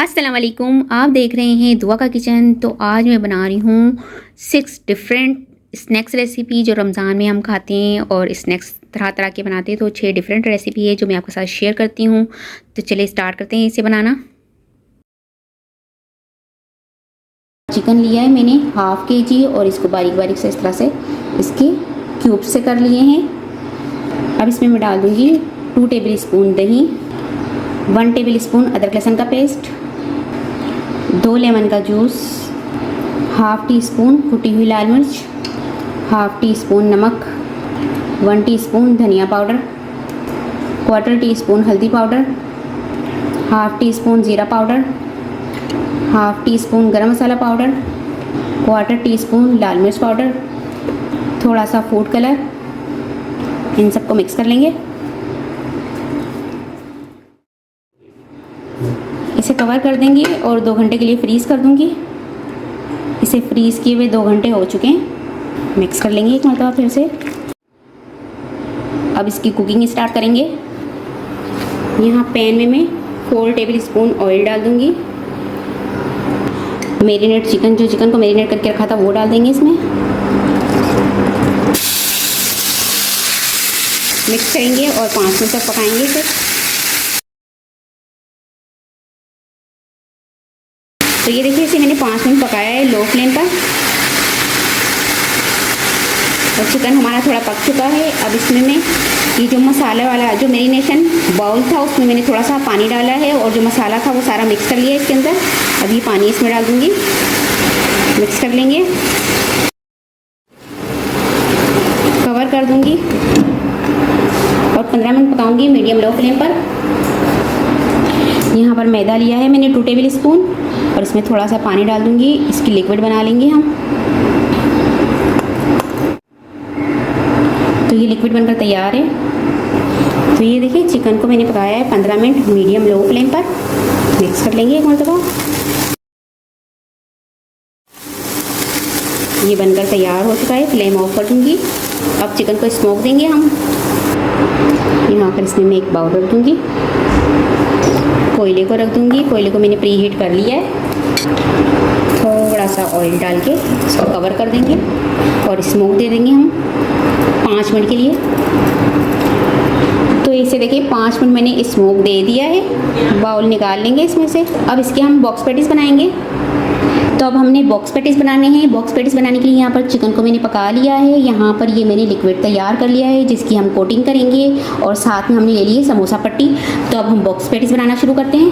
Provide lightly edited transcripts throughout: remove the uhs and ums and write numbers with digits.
अस्सलाम वालेकुम, आप देख रहे हैं दुआ का किचन। तो आज मैं बना रही हूँ 6 डिफरेंट स्नैक्स रेसिपी जो रमज़ान में हम खाते हैं और स्नैक्स तरह तरह के बनाते हैं। तो 6 डिफरेंट रेसिपी है जो मैं आपके साथ शेयर करती हूँ। तो चलिए स्टार्ट करते हैं इसे बनाना। चिकन लिया है मैंने हाफ kg और इसको बारीक बारीक से इस तरह से इसके क्यूब से कर लिए हैं। अब इसमें मैं डाल दूँगी 2 टेबल स्पून दही, 1 टेबल स्पून अदरक लहसुन का पेस्ट, 2 लेमन का जूस, हाफ टी स्पून कुटी हुई लाल मिर्च, हाफ टी स्पून नमक, 1 टीस्पून धनिया पाउडर, 1/4 टीस्पून हल्दी पाउडर, हाफ टी स्पून ज़ीरा पाउडर, हाफ टी स्पून गरम मसाला पाउडर, 1/4 टीस्पून लाल मिर्च पाउडर, थोड़ा सा फूड कलर। इन सबको मिक्स कर लेंगे। इसे कवर कर देंगे और 2 घंटे के लिए फ्रीज़ कर दूंगी। इसे फ्रीज़ किए हुए 2 घंटे हो चुके हैं। मिक्स कर लेंगे एक मरतबा फिर से। अब इसकी कुकिंग स्टार्ट करेंगे। यहाँ पैन में मैं 4 टेबल स्पून ऑयल डाल दूंगी। मैरिनेट चिकन को मैरिनेट करके रखा था वो डाल देंगे इसमें। मिक्स करेंगे और 5 मिनट तक पकाएंगे इसे। तो ये देखिए इसे मैंने 5 मिनट पकाया है लो फ्लेम पर और चिकन हमारा थोड़ा पक चुका है। अब इसमें मैं ये जो मसाला वाला जो मैरिनेशन बाउल था उसमें मैंने थोड़ा सा पानी डाला है और जो मसाला था वो सारा मिक्स कर लिया इसके अंदर। अब ये पानी इसमें डाल दूँगी, मिक्स कर लेंगे, कवर कर दूँगी और 15 मिनट पकाऊँगी मीडियम लो फ्लेम पर। यहाँ पर मैदा लिया है मैंने 2 टेबल स्पून और इसमें थोड़ा सा पानी डाल दूँगी। इसकी लिक्विड बना लेंगे हम। तो ये लिक्विड बनकर तैयार है। तो ये देखिए चिकन को मैंने पकाया है 15 मिनट मीडियम लो फ्लेम पर। मिक्स कर लेंगे एक मरतबा। ये बनकर तैयार हो चुका है। फ्लेम ऑफ कर दूँगी। अब चिकन को स्मोक देंगे हम। यहाँ पर इसमें मैं एक बाउल रख दूँगी। कोयले को रख दूँगी। कोयले को मैंने प्री हीट कर लिया है। थोड़ा सा ऑयल डाल के इसको कवर कर देंगे और स्मोक दे देंगे हम 5 मिनट के लिए। तो इसे देखिए 5 मिनट मैंने स्मोक दे दिया है। बाउल निकाल लेंगे इसमें से। अब इसके हम बॉक्स पैटीज बनाएंगे। तो अब हमने बॉक्स पैटीज बनाने हैं। बॉक्स पैटीज बनाने के लिए यहाँ पर चिकन को मैंने पका लिया है। यहाँ पर ये मैंने लिक्विड तैयार कर लिया है जिसकी हम कोटिंग करेंगे और साथ में हमने ले ली है समोसा पट्टी। तो अब हम बॉक्स पैटीज बनाना शुरू करते हैं।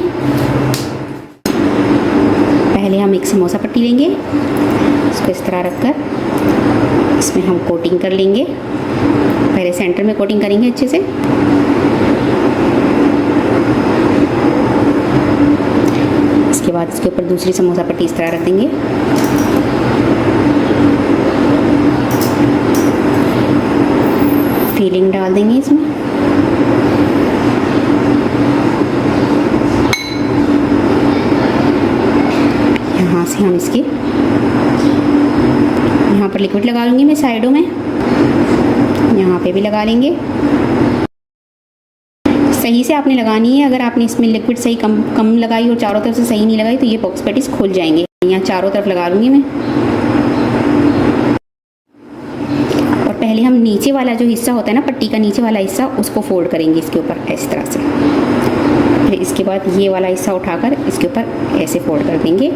पहले हम एक समोसा पट्टी लेंगे, इसको इस तरह रखकर इसमें हम कोटिंग कर लेंगे। पहले सेंटर में कोटिंग करेंगे अच्छे से। इसके बाद इसके ऊपर दूसरी समोसा पट्टी इस तरह रख देंगे। फीलिंग डाल देंगे इसमें। यहाँ से हम इसके यहाँ पर लिक्विड लगा लूँगी मैं साइडों में। यहाँ पे भी लगा लेंगे। सही से आपने लगानी है। अगर आपने इसमें लिक्विड सही कम लगाई और चारों तरफ से सही नहीं लगाई तो ये बॉक्स पैटीज खुल जाएंगे। यहाँ चारों तरफ लगा लूँगी मैं। और पहले हम नीचे वाला जो हिस्सा होता है ना पट्टी का नीचे वाला हिस्सा उसको फोल्ड करेंगे इसके ऊपर इस तरह से। फिर इसके बाद ये वाला हिस्सा उठाकर इसके ऊपर ऐसे फोल्ड कर देंगे।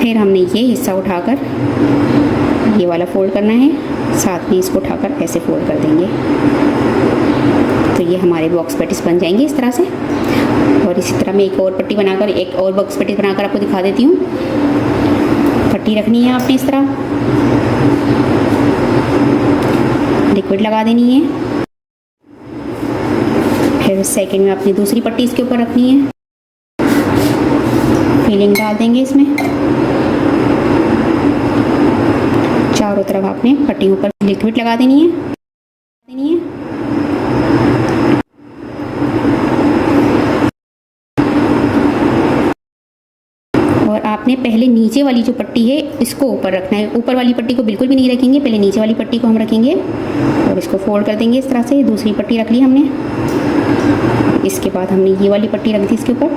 फिर हमने ये हिस्सा उठाकर ये वाला फोल्ड करना है, साथ में इसको उठाकर ऐसे फोल्ड कर देंगे। तो ये हमारे बॉक्स पैटीज बन जाएंगे इस तरह से। और इसी तरह मैं एक और बॉक्स पैटीज बनाकर आपको दिखा देती हूँ। पट्टी रखनी है आपने इस तरह, लिक्विड लगा देनी है। फिर सेकंड में अपनी दूसरी पट्टी इसके ऊपर रखनी है। फीलिंग डाल देंगे इसमें। चारों तरफ आपने पट्टियों पर लिक्विड लगा देनी है। और आपने पहले नीचे वाली जो पट्टी है इसको ऊपर रखना है। ऊपर वाली पट्टी को बिल्कुल भी नहीं रखेंगे। पहले नीचे वाली पट्टी को हम रखेंगे और इसको फोल्ड कर देंगे इस तरह से। दूसरी पट्टी रख ली हमने। इसके बाद हमने ये वाली पट्टी रख दी इसके ऊपर।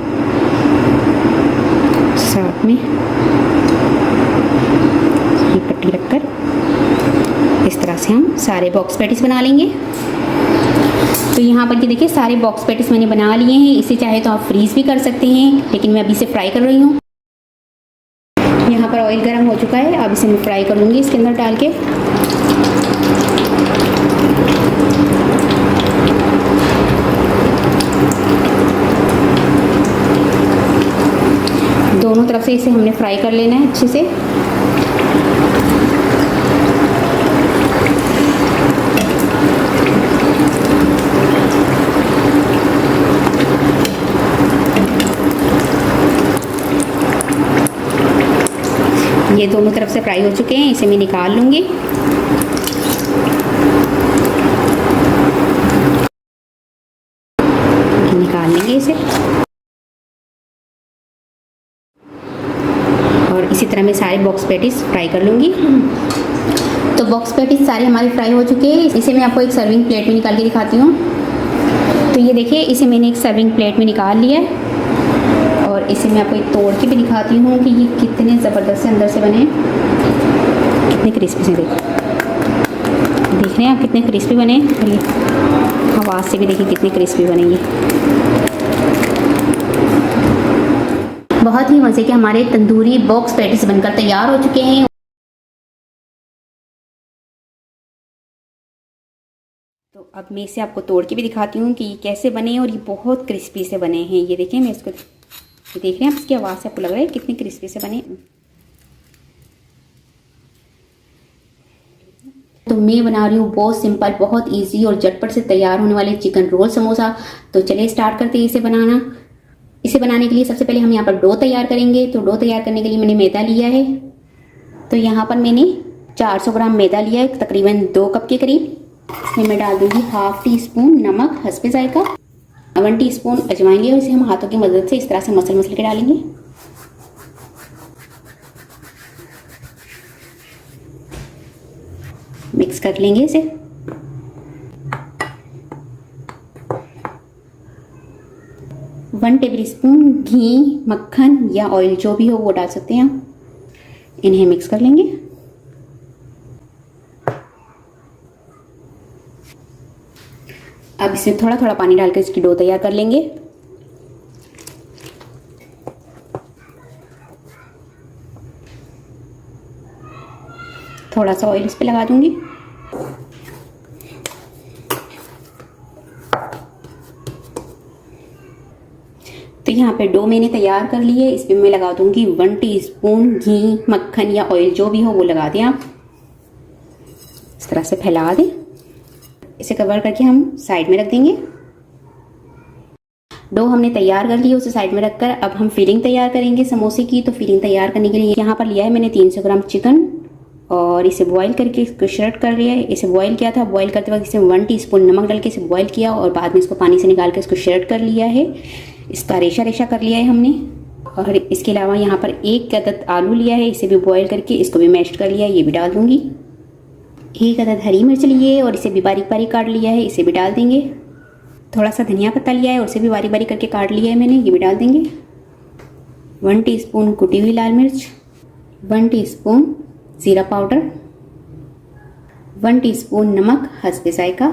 साथ में ये पट्टी लगकर इस तरह से हम सारे बॉक्स पैटीज बना लेंगे। तो यहाँ पर ये देखिए सारे बॉक्स पैटीज मैंने बना लिए हैं। इसे चाहे तो आप फ्रीज भी कर सकते हैं, लेकिन मैं अभी इसे फ्राई कर रही हूँ। यहाँ पर ऑयल गर्म हो चुका है, अब इसे मैं फ्राई कर लूँगी इसके अंदर डाल के। दोनों तरफ से इसे हमने फ्राई कर लेना है अच्छे से। ये दोनों तरफ से फ्राई हो चुके हैं, इसे मैं निकाल लूँगी। निकाल लेंगे इसे और इसी तरह मैं सारे बॉक्स पैटीज फ्राई कर लूँगी। तो बॉक्स पैटीज सारे हमारे फ्राई हो चुके हैं। इसे मैं आपको एक सर्विंग प्लेट में निकाल के दिखाती हूँ। तो ये देखिए इसे मैंने एक सर्विंग प्लेट में निकाल लिया है और इसे मैं आपको एक तोड़ के भी दिखाती हूँ कि ये कितने ज़बरदस्त से अंदर से बने, कितने क्रिस्पी से। देख रहे हैं आप कितने क्रिस्पी बने, और ये आवाज़ से भी देखिए कितने क्रिस्पी बनेंगे। बहुत ही मज़े के हमारे तंदूरी बॉक्स पैटीज बनकर तैयार हो चुके हैं। तो अब मैं इसे आपको तोड़ के भी दिखाती हूँ कि ये कैसे बने हैं और ये बहुत क्रिस्पी से बने हैं। ये देखिए मैं इसको देख रहे हैं, इसकी आवाज़ से आपको लग रहा है कितने क्रिस्पी से बने। तो मैं बना रही हूँ बहुत सिंपल, बहुत इजी और झटपट से तैयार होने वाले चिकन रोल समोसा। तो चलिए स्टार्ट करते हैं इसे बनाना। इसे बनाने के लिए सबसे पहले हम यहाँ पर डो तैयार करेंगे। तो डो तैयार करने के लिए मैंने मैदा लिया है। तो यहाँ पर मैंने 400 ग्राम मैदा लिया है, तकरीबन 2 कप के करीब। इसमें मैं डाल दूँगी हाफ टी स्पून नमक हस्बे जायका, 1 टीस्पून अजवाइन लिया। इसे हम हाथों की मदद से इस तरह से मसल के डालेंगे। मिक्स कर लेंगे इसे। वन टेबल स्पून घी, मक्खन या ऑयल जो भी हो वो डाल सकते हैं आप। इन्हें मिक्स कर लेंगे। अब इसमें थोड़ा थोड़ा पानी डालकर इसकी डो तैयार कर लेंगे। थोड़ा सा ऑयल इस पे लगा दूंगी। तो यहाँ पे डो मैंने तैयार कर ली है। इस पे मैं लगा दूंगी 1 टीस्पून घी, मक्खन या ऑयल जो भी हो वो लगा दें आप। इस तरह से फैला दें। इसे कवर करके हम साइड में रख देंगे। डो हमने तैयार कर ली है, उसे साइड में रखकर अब हम फिलिंग तैयार करेंगे समोसे की। तो फिलिंग तैयार करने के लिए यहाँ पर लिया है मैंने 300 ग्राम चिकन और इसे बॉईल करके इसको श्रेड कर लिया है। इसे बॉईल किया था, बॉईल करते वक्त इसे 1 टीस्पून नमक डाल के इसे बॉईल किया और बाद में इसको पानी से निकाल के इसको श्रेड कर लिया है। इसका रेशा रेशा कर लिया है हमने। और इसके अलावा यहाँ पर 1 अदद आलू लिया है, इसे भी बॉईल करके इसको भी मैश कर लिया है, ये भी डाल दूंगी। 1 अदद हरी मिर्च लिए और इसे भी बारीक बारीक काट लिया है, इसे भी डाल देंगे। थोड़ा सा धनिया पत्ता लिया है और उसे भी बारीक बारीक करके काट लिया है मैंने, ये भी डाल देंगे। 1 टीस्पून कुटी हुई लाल मिर्च, 1 टीस्पून जीरा पाउडर, 1 टीस्पून नमक हस्बे जायका,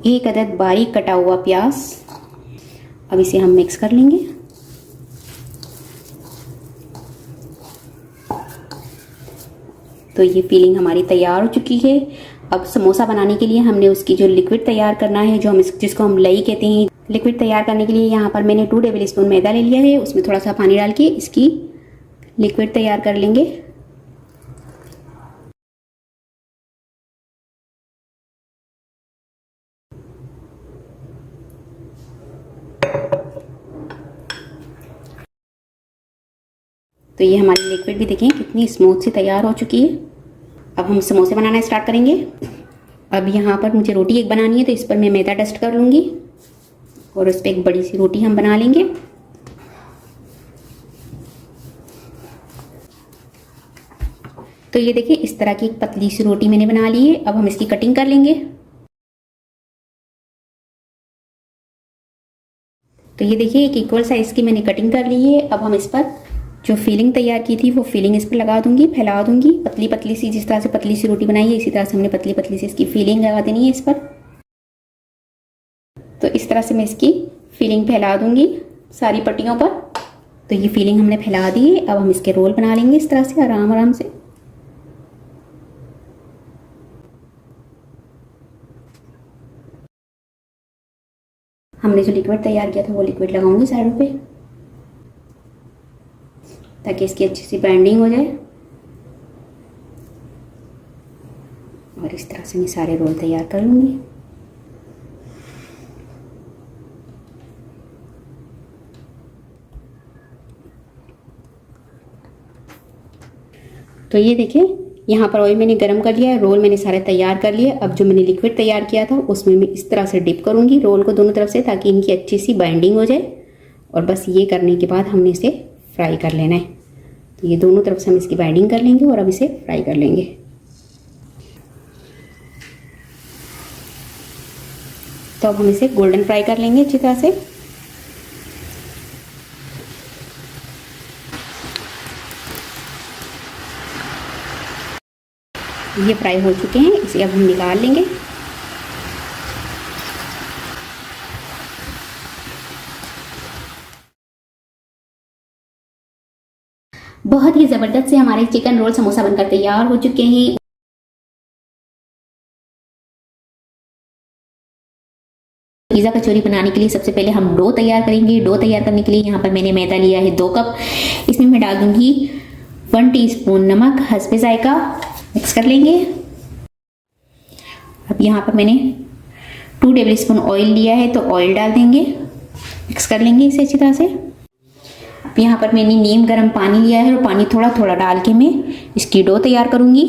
1 अदद बारीक कटा हुआ प्याज। अब इसे हम मिक्स कर लेंगे। तो ये फिलिंग हमारी तैयार हो चुकी है। अब समोसा बनाने के लिए हमने उसकी जो लिक्विड तैयार करना है, जो हम जिसको हम लई कहते हैं, लिक्विड तैयार करने के लिए यहाँ पर मैंने 2 टेबल स्पून मैदा ले लिया है। उसमें थोड़ा सा पानी डाल के इसकी लिक्विड तैयार कर लेंगे। तो ये हमारी लिक्विड भी देखें कितनी स्मूथ से तैयार हो चुकी है। अब हम समोसे बनाना स्टार्ट करेंगे। अब यहाँ पर मुझे रोटी एक बनानी है, तो इस पर मैं मैदा डस्ट कर लूँगी और उस पर एक बड़ी सी रोटी हम बना लेंगे। तो ये देखिए इस तरह की एक पतली सी रोटी मैंने बना ली है। अब हम इसकी कटिंग कर लेंगे। तो ये देखिए एक इक्वल साइज़ की मैंने कटिंग कर ली है। अब हम इस पर जो फीलिंग तैयार की थी वो फीलिंग इस पर लगा दूंगी, फैला दूंगी पतली पतली सी, जिस तरह से पतली सी रोटी बनाई है इसी तरह से हमने पतली पतली सी इसकी फीलिंग लगा देनी है इस पर। तो इस तरह से मैं इसकी फीलिंग फैला दूंगी सारी पट्टियों पर। तो ये फीलिंग हमने फैला दी है। अब हम इसके रोल बना लेंगे इस तरह से आराम आराम से। हमने जो लिक्विड तैयार किया था वो लिक्विड लगाऊंगी साइडों पे ताकि इसकी अच्छी सी बाइंडिंग हो जाए। और इस तरह से मैं सारे रोल तैयार कर लूँगी। तो ये देखिए यहाँ पर ऑयल मैंने गरम कर लिया है, रोल मैंने सारे तैयार कर लिए। अब जो मैंने लिक्विड तैयार किया था उसमें मैं इस तरह से डिप करूँगी रोल को दोनों तरफ से ताकि इनकी अच्छी सी बाइंडिंग हो जाए। और बस ये करने के बाद हमने इसे फ्राई कर लेना है। तो ये दोनों तरफ से हम इसकी बाइंडिंग कर लेंगे और अब इसे फ्राई कर लेंगे। तो अब हम इसे गोल्डन फ्राई कर लेंगे अच्छी तरह से। ये फ्राई हो चुके हैं, इसे अब हम निकाल लेंगे। बहुत ही ज़बरदस्त से हमारे चिकन रोल समोसा बनकर तैयार हो चुके हैं। पिज़्ज़ा कचौरी बनाने के लिए सबसे पहले हम डो तैयार करेंगे। डो तैयार करने के लिए यहाँ पर मैंने मैदा लिया है 2 कप। इसमें मैं डाल दूंगी 1 टीस्पून नमक, हस्बे जायका, मिक्स कर लेंगे। अब यहाँ पर मैंने 2 टेबल स्पून ऑयल लिया है तो ऑयल डाल देंगे, मिक्स कर लेंगे इसे अच्छी तरह से। अब यहाँ पर मैंने नीम गर्म पानी लिया है और पानी थोड़ा थोड़ा डाल के मैं इसकी डो तैयार करूँगी।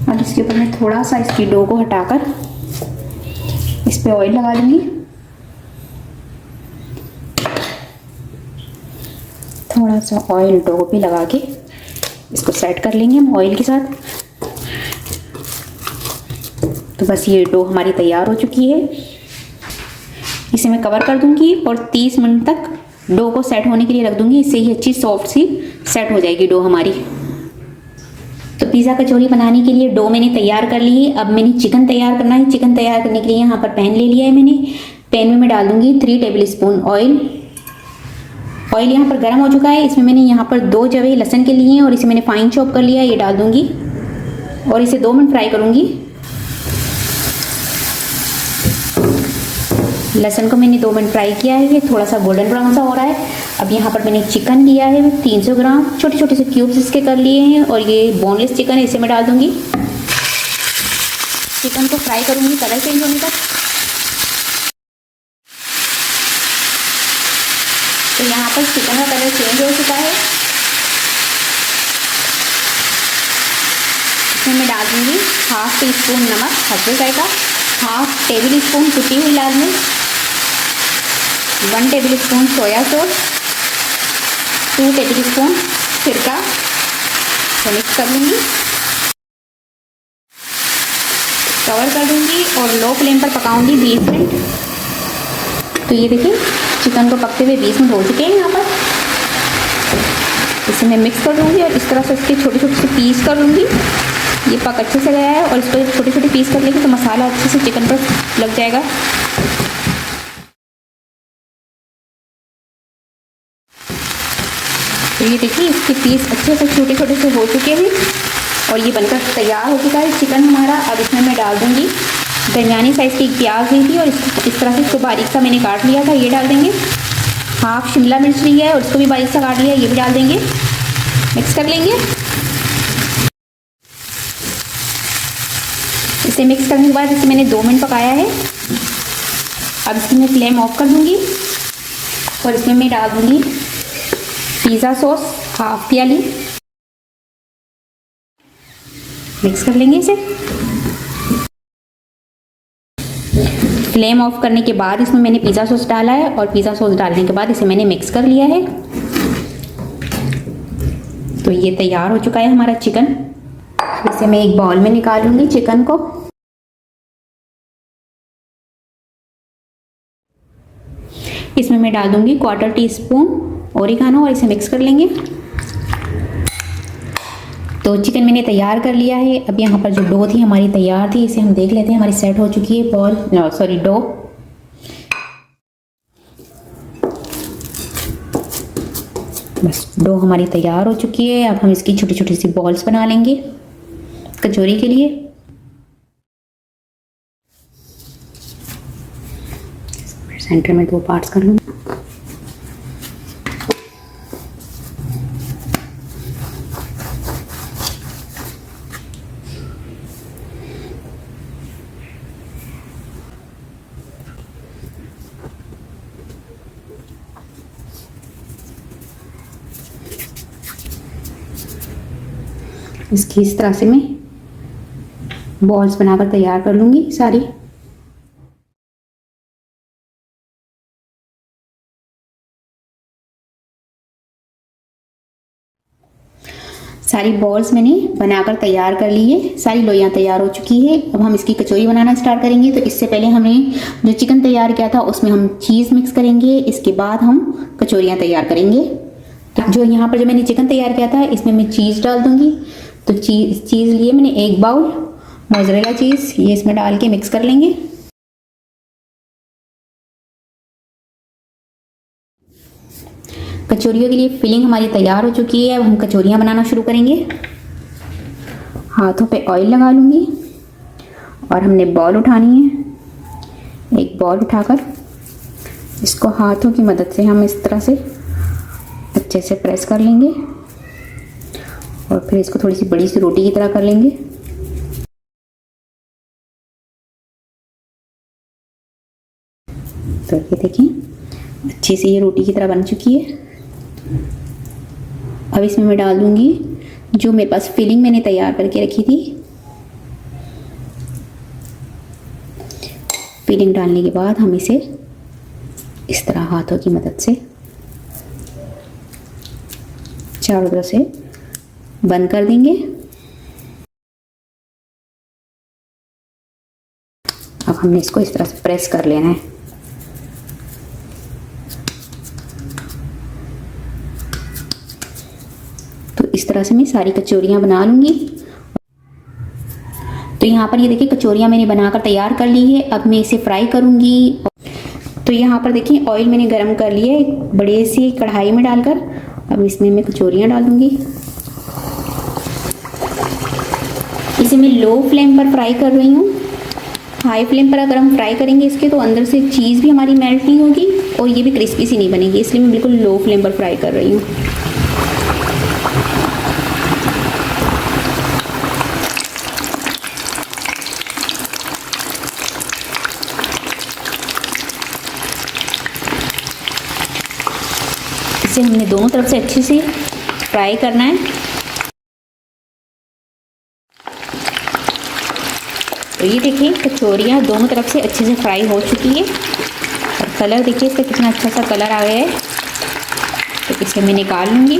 और इसके ऊपर मैं थोड़ा सा इसकी डो को हटाकर इस पे ऑयल लगा दूंगी। थोड़ा सा ऑयल डो पे लगा के इसको सेट कर लेंगे हम ऑयल के साथ। तो बस ये डो हमारी तैयार हो चुकी है। इसे मैं कवर कर दूंगी और 30 मिनट तक डो को सेट होने के लिए रख दूंगी। इससे ही अच्छी सॉफ्ट सी सेट हो जाएगी डो हमारी। तो पिज़्ज़ा कचौरी बनाने के लिए डो मैंने तैयार कर ली है। अब मैंने चिकन तैयार करना है। चिकन तैयार करने के लिए यहाँ पर पैन ले लिया है मैंने। पैन में मैं डाल दूंगी 3 टेबल स्पून ऑयल। ऑयल यहाँ पर गर्म हो चुका है। इसमें मैंने यहाँ पर 2 जवे लहसुन के लिए हैं और इसे मैंने फाइन चॉप कर लिया है, ये डाल दूंगी और इसे 2 मिनट फ्राई करूंगी। लहसुन को मैंने 2 मिनट फ्राई किया है, ये थोड़ा सा गोल्डन ब्राउन सा हो रहा है। अब यहाँ पर मैंने चिकन लिया है 300 ग्राम, छोटे छोटे से क्यूब्स इसके कर लिए हैं और ये बोनलेस चिकन है, इसे मैं डाल दूंगी। चिकन को फ्राई करूंगी कलर चेंज होने तक। तो यहाँ पर चिकन का कलर चेंज हो चुका है। इसमें मैं डाल दूंगी 1/2 टीस्पून नमक, हल्दी जाएगा, 1/2 टेबल स्पून कुटी हुई लाल मिर्च, 1 table spoon soya sauce, 2 table spoon सिरका, मिक्स कर लूँगी, कवर कर दूँगी और लो फ्लेम पर पकाऊंगी 20 मिनट। तो ये देखिए चिकन को पकते हुए 20 मिनट हो चुके हैं यहाँ पर। इसे मैं मिक्स कर दूँगी और इस तरह से इसके छोटे छोटे से पीस कर लूँगी। ये पक अच्छे से गया है और इसको छोटे छोटे पीस कर लेंगे तो मसाला अच्छे से चिकन पर लग जाएगा। तो ये देखिए इसके पीस अच्छे से छोटे छोटे से हो चुके हैं और ये बनकर तैयार हो चुका है चिकन हमारा। अब इसमें मैं डाल दूँगी दरमियानी साइज़ की प्याज ली थी और इस तरह से इसको बारीक सा मैंने काट लिया था, ये डाल देंगे। 1/2 शिमला मिर्च लिया है और इसको भी बारीक सा काट लिया है, ये भी डाल देंगे, मिक्स कर लेंगे। इसे मिक्स करने के बाद इसे मैंने 2 मिनट पकाया है। अब इसकी मैं फ्लेम ऑफ कर दूंगी और इसमें मैं डाल दूंगी पिज़्ज़ा सॉस 1/2 प्याली, मिक्स कर लेंगे इसे। फ्लेम ऑफ करने के बाद इसमें मैंने पिज़्ज़ा सॉस डाला है और पिज़्ज़ा सॉस डालने के बाद इसे मैंने मिक्स कर लिया है। तो तो ये तैयार हो चुका है हमारा चिकन। इसे मैं एक बाउल में निकाल लूँगी चिकन को। इसमें मैं डाल दूँगी 1/4 टीस्पून ओरिगानो और इसे मिक्स कर लेंगे। तो चिकन मैंने तैयार कर लिया है। अब यहाँ पर जो डो थी हमारी तैयार थी, इसे हम देख लेते हैं। हमारी सेट हो चुकी है डो। बस डो हमारी तैयार हो चुकी है। अब हम इसकी छोटी छोटी सी बॉल्स बना लेंगे कचौरी के लिए। सेंटर में 2 पार्ट्स कर लूँगी। इसकी इस तरह से मैं बॉल्स बनाकर तैयार कर लूँगी सारी। सारी बॉल्स मैंने बनाकर तैयार कर ली है। सारी लोइयाँ तैयार हो चुकी है। अब हम इसकी कचौरी बनाना स्टार्ट करेंगे। तो इससे पहले हमने जो चिकन तैयार किया था उसमें हम चीज़ मिक्स करेंगे। इसके बाद हम कचौरियाँ तैयार करेंगे। तो जो यहाँ पर जो मैंने चिकन तैयार किया था इसमें मैं चीज़ डाल दूँगी। तो चीज़ लिए मैंने 1 बाउल मोज़रेला चीज़, ये इसमें डाल के मिक्स कर लेंगे। कचौरियों के लिए फिलिंग हमारी तैयार हो चुकी है। अब हम कचौरियाँ बनाना शुरू करेंगे। हाथों पे ऑयल लगा लूँगी और हमने बॉल उठानी है। एक बॉल उठाकर इसको हाथों की मदद से हम इस तरह से अच्छे से प्रेस कर लेंगे और फिर इसको थोड़ी सी बड़ी सी रोटी की तरह कर लेंगे। तो ये देखिए अच्छी सी ये रोटी की तरह बन चुकी है। अब इसमें मैं डाल दूंगी जो मेरे पास फिलिंग मैंने तैयार करके रखी थी। फिलिंग डालने के बाद हम इसे इस तरह हाथों की मदद से चारों तरफ से बंद कर देंगे। अब हमने इसको इस तरह से प्रेस कर लेना है। तो इस तरह से मैं सारी कचौरियाँ बना लूँगी। तो यहाँ पर ये देखिए कचौरियाँ मैंने बनाकर तैयार कर ली है। अब मैं इसे फ्राई करूँगी। तो यहाँ पर देखिए ऑयल मैंने गरम कर लिया है एक बड़े सी कढ़ाई में डालकर। अब इसमें मैं कचौरियाँ डाल दूँगी। इसे मैं लो फ्लेम पर फ्राई कर रही हूँ। हाई फ्लेम पर अगर हम फ्राई करेंगे इसके तो अंदर से चीज़ भी हमारी मेल्ट नहीं होगी और ये भी क्रिस्पी सी नहीं बनेगी, इसलिए मैं बिल्कुल लो फ्लेम पर फ्राई कर रही हूँ। इसे हमने दोनों तरफ से अच्छे से फ्राई करना है। तो ये देखिए कचौरियाँ दोनों तरफ से अच्छे से फ्राई हो चुकी है और कलर देखिए इसका कितना अच्छा सा कलर आ गया है। तो इसे मैं निकाल लूँगी।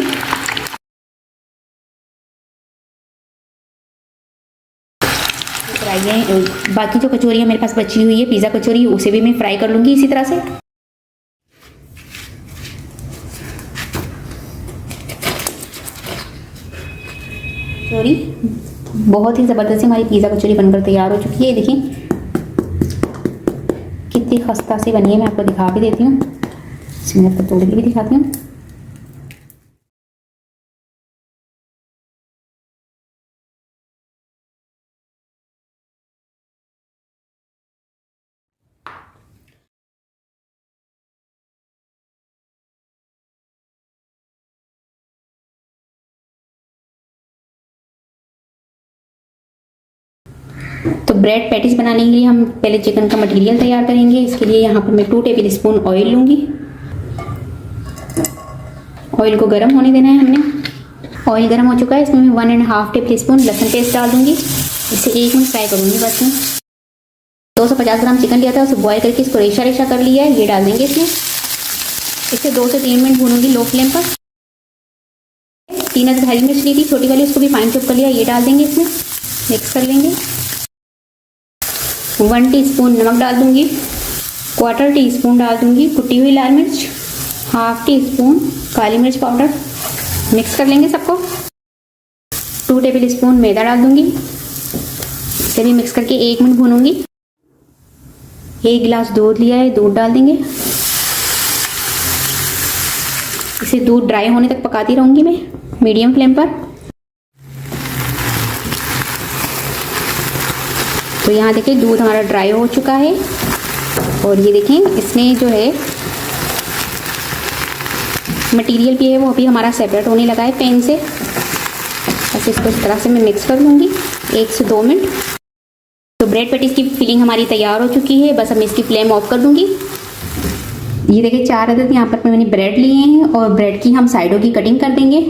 बाकी जो कचौरियाँ मेरे पास बची हुई है पिज़्ज़ा कचौरी, उसे भी मैं फ्राई कर लूँगी इसी तरह से। कचौरी बहुत ही ज़बरदस्त हमारी पिज़्ज़ा कचौरी बनकर तैयार हो चुकी है। देखिए कितनी खस्ता सी बनी है। मैं आपको दिखा भी देती हूँ। इसे मैं आपको तोड़ के भी दिखाती हूँ। तो ब्रेड पैटीज बनाने के लिए हम पहले चिकन का मटेरियल तैयार करेंगे। इसके लिए यहाँ पर मैं 2 टेबल स्पून ऑयल लूँगी। ऑयल को गर्म होने देना है हमने। ऑयल गर्म हो चुका है। इसमें मैं 1.5 टेबल स्पून लहसुन पेस्ट डाल दूँगी। इसे 1 मिनट फ्राई करूँगी बस। में 250 ग्राम चिकन लिया था, उसे बॉयल करके इसको रेशा रेशा कर लिया है, ये डाल देंगे इसमें। इसे 2 से 3 मिनट भूनूंगी लो फ्लेम पर। 3 अदद हरी मिर्च ली थी छोटी वाली, उसको भी फाइन चॉप कर लिया, ये डाल देंगे इसमें, मिक्स कर लेंगे। 1 टीस्पून नमक डाल दूंगी, 1/4 टीस्पून डाल दूंगी कुटी हुई लाल मिर्च, 1/2 टीस्पून काली मिर्च पाउडर, मिक्स कर लेंगे सबको। 2 टेबल स्पून मैदा डाल दूंगी, इसे भी मिक्स करके 1 मिनट भूनूंगी। 1 गिलास दूध लिया है, दूध डाल देंगे, इसे दूध ड्राई होने तक पकाती रहूंगी मैं मीडियम फ्लेम पर। तो यहाँ देखिए दूध हमारा ड्राई हो चुका है और ये देखें इसमें जो है मटेरियल भी है वो अभी हमारा सेपरेट होने लगा है पैन से। बस इसको इस तरह से मैं मिक्स कर लूँगी 1 से 2 मिनट। तो ब्रेड पैटीज की फिलिंग हमारी तैयार हो चुकी है, बस अब मैं इसकी फ्लेम ऑफ कर दूँगी। ये देखिए 4 अदद यहाँ पर मैंने ब्रेड लिए हैं और ब्रेड की हम साइडों की कटिंग कर देंगे।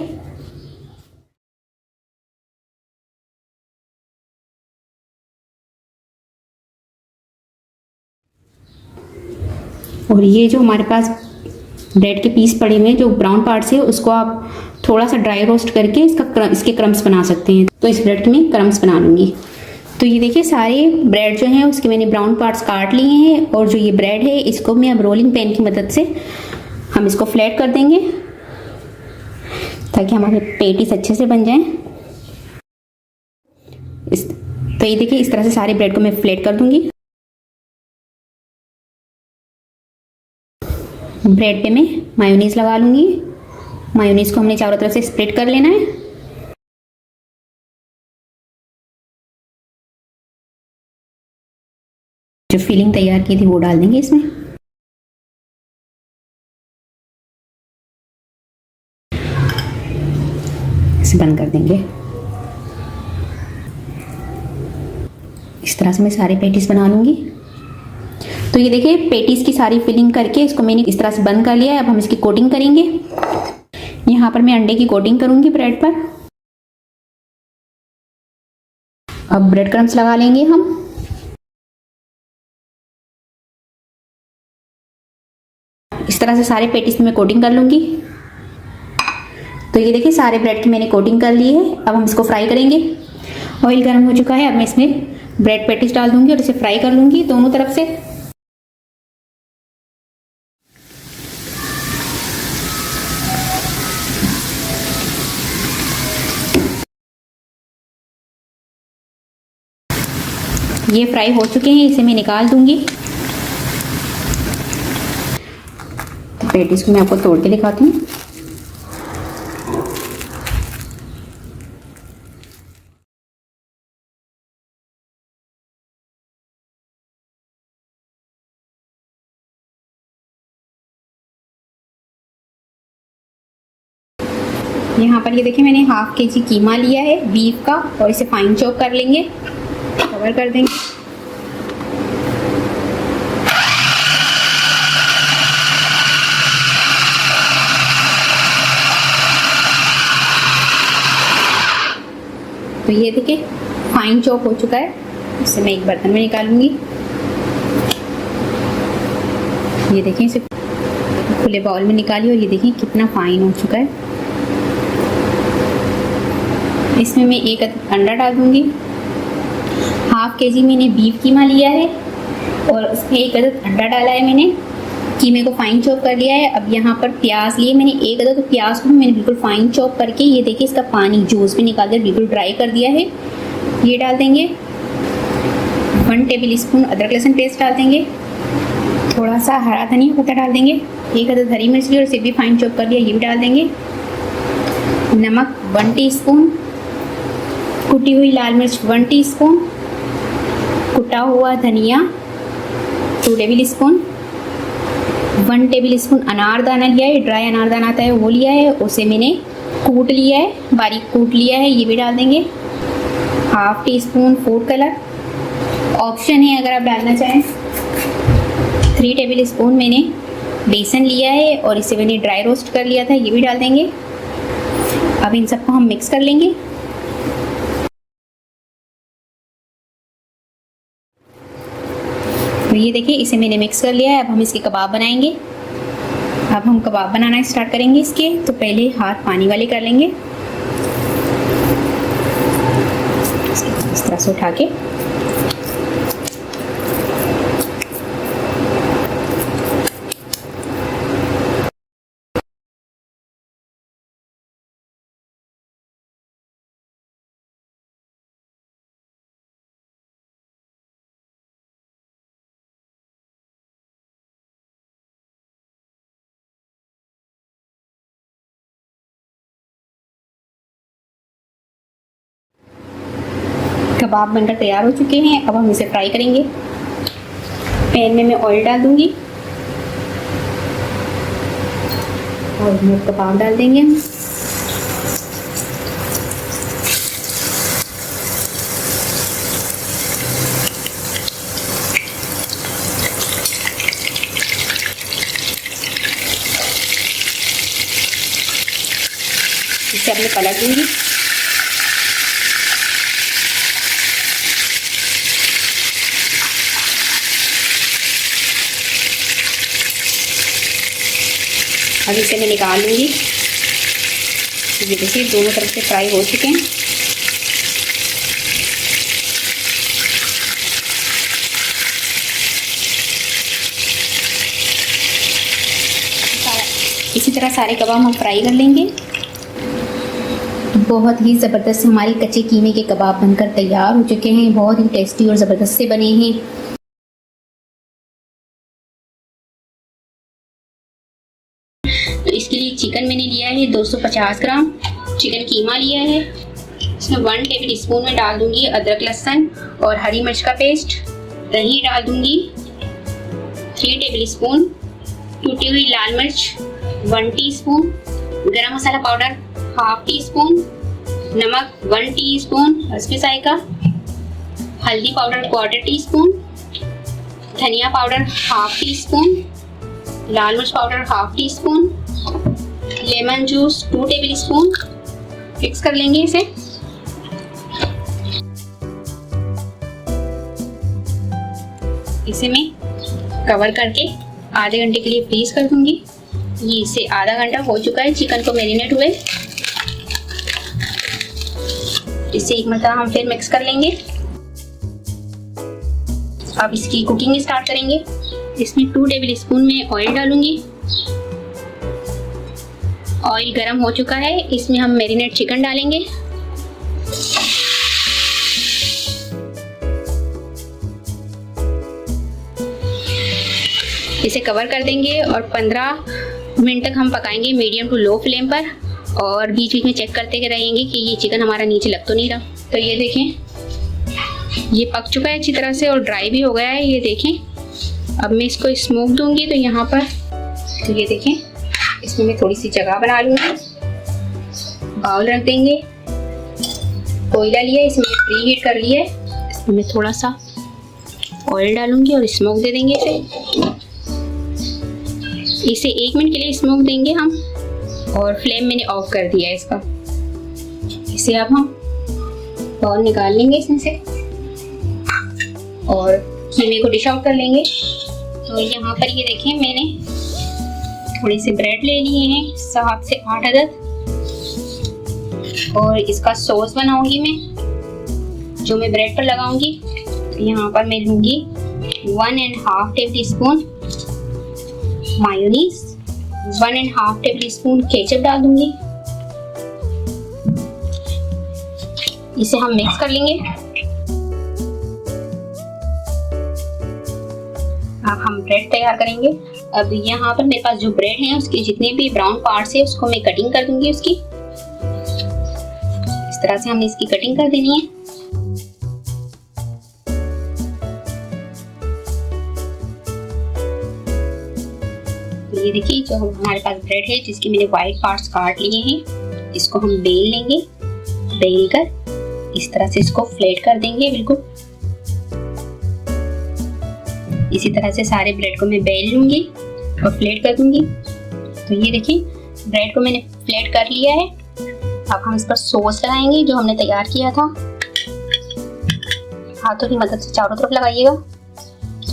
और ये जो हमारे पास ब्रेड के पीस पड़े हुए हैं जो ब्राउन पार्ट्स है उसको आप थोड़ा सा ड्राई रोस्ट करके इसके क्रम्स बना सकते हैं। तो इस ब्रेड के मैं क्रम्स बना लूँगी। तो ये देखिए सारे ब्रेड जो हैं उसके मैंने ब्राउन पार्ट्स काट लिए हैं और जो ये ब्रेड है इसको मैं अब रोलिंग पैन की मदद से हम इसको फ्लैट कर देंगे ताकि हमारे पैटीज अच्छे से बन जाएं। तो ये देखिए इस तरह से सारे ब्रेड को मैं फ्लैट कर दूंगी। ब्रेड पे मैं मायोनीज लगा लूंगी। मायोनीज को हमने चारों तरफ से स्प्रेड कर लेना है। जो फिलिंग तैयार की थी वो डाल देंगे इसमें। इसे बंद कर देंगे। इस तरह से मैं सारे पैटीज बना लूंगी। तो ये देखिए पैटीज की सारी फिलिंग करके इसको मैंने इस तरह से बंद कर लिया है। अब हम इसकी कोटिंग करेंगे। यहाँ पर मैं अंडे की कोटिंग करूंगी ब्रेड पर। अब ब्रेड क्रम्स लगा लेंगे हम। इस तरह से सारे पैटीज में मैं कोटिंग कर लूंगी। तो ये देखिए सारे ब्रेड की मैंने कोटिंग कर ली है। अब हम इसको फ्राई करेंगे। ऑयल गर्म हो चुका है। अब मैं इसमें ब्रेड पैटीज डाल दूंगी और इसे फ्राई कर लूंगी दोनों तरफ से। ये फ्राई हो चुके हैं, इसे मैं निकाल दूंगी। तो पैटीज को मैं आपको तोड़ के दिखाती हूँ। यहाँ पर ये देखिए मैंने 1/2 kg कीमा लिया है बीफ का और इसे फाइन चॉप कर लेंगे। कवर कर देंगे। तो ये देखिए फाइन चॉप हो चुका है। इसे मैं एक बर्तन में निकालूंगी। ये देखिए इसे खुले बाउल में निकाली और ये देखिए कितना फाइन हो चुका है। इसमें मैं 1 अंडा डाल दूंगी। 1/2 kg मैंने बीफ कीमा लिया है और उसमें 1 अदद अंडा डाला है मैंने। कीमे को फाइन चॉप कर लिया है। अब यहाँ पर प्याज लिए मैंने 1 अदद, तो प्याज को मैंने बिल्कुल फाइन चॉप करके ये देखिए इसका पानी जूस भी निकाल दिया, बिल्कुल ड्राई कर दिया है। ये डाल देंगे। 1 टेबल स्पून अदरक लहसुन पेस्ट डाल देंगे। थोड़ा सा हरा धनिया पत्ता डाल देंगे। 1 अदद हरी मिर्च ली और इसे भी फाइन चॉप कर लिया, ये भी डाल देंगे। नमक 1 टीस्पून, कुटी हुई लाल मिर्च 1 टीस्पून, कुटा हुआ धनिया 2 टेबल स्पून, 1 टेबल स्पून अनारदाना लिया है, ड्राई अनारदाना आता है वो लिया है, उसे मैंने कूट लिया है, बारीक कूट लिया है, ये भी डाल देंगे। 1/2 टीस्पून फूड कलर, ऑप्शन है अगर आप डालना चाहें। 3 टेबल स्पून मैंने बेसन लिया है और इसे मैंने ड्राई रोस्ट कर लिया था, ये भी डाल देंगे। अब इन सबको हम मिक्स कर लेंगे। तो ये देखिए इसे मैंने मिक्स कर लिया है। अब हम इसके कबाब बनाएंगे। अब हम कबाब बनाना स्टार्ट करेंगे इसके। तो पहले हाथ पानी वाले कर लेंगे। इस तरह से उठा के कबाब बनकर तैयार हो चुके हैं। अब हम इसे फ्राई करेंगे। पैन में मैं ऑयल डाल दूंगी और इसमें कबाब डाल देंगे हम। इसे अपने पलट दूंगी। अब इसे मैं निकाल लूँगी। ये देखिए दोनों तरफ से फ्राई हो चुके हैं। इसी तरह सारे कबाब हम फ्राई कर लेंगे। बहुत ही ज़बरदस्त हमारे कच्चे कीमे के कबाब बनकर तैयार हो चुके हैं। बहुत ही टेस्टी और ज़बरदस्त से बने हैं। तो इसके लिए चिकन मैंने लिया है 250 ग्राम चिकन कीमा लिया है। इसमें 1 टेबल स्पून में डाल दूंगी अदरक लहसुन और हरी मिर्च का पेस्ट। दही डाल दूंगी 3 टेबल स्पून। टूटी हुई लाल मिर्च 1 टीस्पून। गरम मसाला पाउडर 1/2 टीस्पून। नमक 1 टीस्पून हस्बे जायका। हल्दी पाउडर 1/4 टीस्पून। धनिया पाउडर 1/2 टीस्पून। लाल मिर्च powder 1/2 teaspoon. Lemon juice 2 table spoon. Mix कर लेंगे इसे। इसे मैं कवर करके आधे घंटे के लिए फ्रीज कर दूंगी। ये इसे आधा घंटा हो चुका है चिकन को मैरिनेट हुए। इसे एक मरतबा हम फिर मिक्स कर लेंगे। अब इसकी कुकिंग स्टार्ट करेंगे। इसमें 2 टेबल स्पून में ऑयल डालूंगी। ऑयल गरम हो चुका है। इसमें हम मैरिनेट चिकन डालेंगे। इसे कवर कर देंगे और 15 मिनट तक हम पकाएंगे मीडियम टू लो फ्लेम पर। और बीच बीच में चेक करते रहेंगे कि ये चिकन हमारा नीचे लग तो नहीं रहा। तो ये देखें ये पक चुका है अच्छी तरह से और ड्राई भी हो गया है। ये देखें अब मैं इसको स्मोक दूंगी। तो यहाँ पर तो ये देखें इसमें मैं थोड़ी सी जगह बना लूँगी। बाउल रख देंगे। कोयला लिया, इसमें प्री हीट कर लिया है। इसमें मैं थोड़ा सा ऑयल डालूंगी और स्मोक दे देंगे इसे 1 मिनट के लिए स्मोक देंगे हम। और फ्लेम मैंने ऑफ कर दिया है इसका। इसे अब हम बाउल निकाल लेंगे इसमें से और कीमे को डिश आउट कर लेंगे। तो यहाँ पर ये देखें मैंने थोड़ी सी ब्रेड ले लिए हैं 7 से 8 अदद। और इसका सॉस बनाऊंगी मैं जो मैं ब्रेड पर लगाऊंगी। तो यहाँ पर मैं लूंगी 1.5 table spoon mayonnaise. 1.5 table spoon ketchup डाल दूंगी। इसे हम मिक्स कर लेंगे। अब हम ब्रेड तैयार करेंगे। अब यहाँ पर मेरे पास जो ब्रेड है उसके जितने भी ब्राउन पार्ट्स है उसको मैं कटिंग कर दूंगी उसकी। इस तरह से हमने इसकी कटिंग कर देनी है। ये देखिए जो हमारे पास ब्रेड है जिसके मैंने व्हाइट पार्ट्स काट लिए हैं इसको हम बेल लेंगे। बेल कर इस तरह से इसको फ्लैट कर देंगे बिल्कुल। इसी तरह से सारे ब्रेड को मैं बेल लूंगी और फ्लैट कर दूंगी। तो ये देखिए ब्रेड को मैंने फ्लैट कर लिया है। अब हम इस पर सॉस लगाएंगे जो हमने तैयार किया था। हाथों की मदद से चारों तरफ लगाइएगा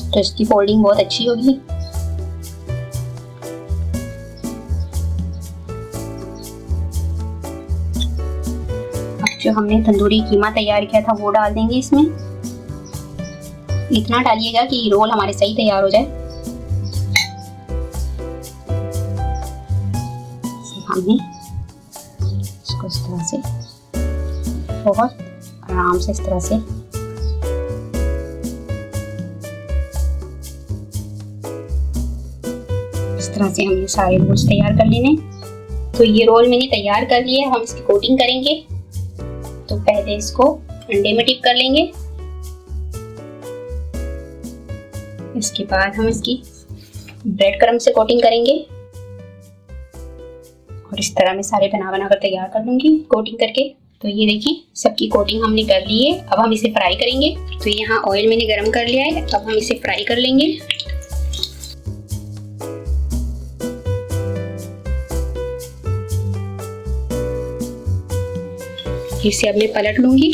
तो इसकी फोल्डिंग बहुत अच्छी होगी। जो हमने तंदूरी कीमा तैयार किया था वो डाल देंगे इसमें। इतना डालिएगा कि रोल हमारे सही तैयार हो जाए। हमने इसको इस तरह से बहुत आराम से इस तरह से हमने सारे रोल्स तैयार कर लेने। तो ये रोल मैंने तैयार कर लिए, हम इसकी कोटिंग करेंगे। तो पहले इसको अंडे में डिप कर लेंगे, इसके बाद हम इसकी ब्रेड क्रम्ब से कोटिंग करेंगे और इस तरह मैं सारे बना कर तैयार कर लूंगी कोटिंग करके। तो ये देखिए सबकी कोटिंग हमने कर ली है। अब हम इसे फ्राई करेंगे। तो यहाँ ऑयल मैंने गरम कर लिया है, अब हम इसे फ्राई कर लेंगे। इसे अब मैं पलट लूंगी।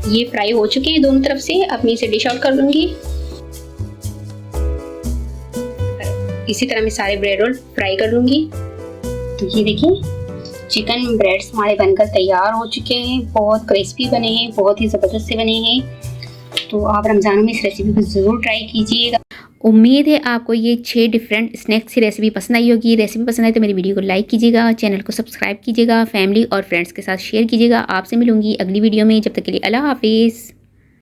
ये फ्राई हो चुके हैं दोनों तरफ से। अब मैं इसे डिश आउट कर लूंगी। इसी तरह मैं सारे ब्रेड रोल फ्राई कर लूंगी। तो ये देखिए चिकन ब्रेड्स हमारे बनकर तैयार हो चुके हैं। बहुत क्रिस्पी बने हैं, बहुत ही ज़बरदस्त से बने हैं। तो आप रमज़ान में इस रेसिपी को ज़रूर ट्राई कीजिएगा। उम्मीद है आपको ये 6 डिफरेंट स्नैक्स की रेसिपी पसंद आई होगी। रेसिपी पसंद आई तो मेरी वीडियो को लाइक कीजिएगा, चैनल को सब्सक्राइब कीजिएगा, फैमिली और फ्रेंड्स के साथ शेयर कीजिएगा। आपसे मिलूंगी अगली वीडियो में। जब तक के लिए अल्लाह हाफिज़।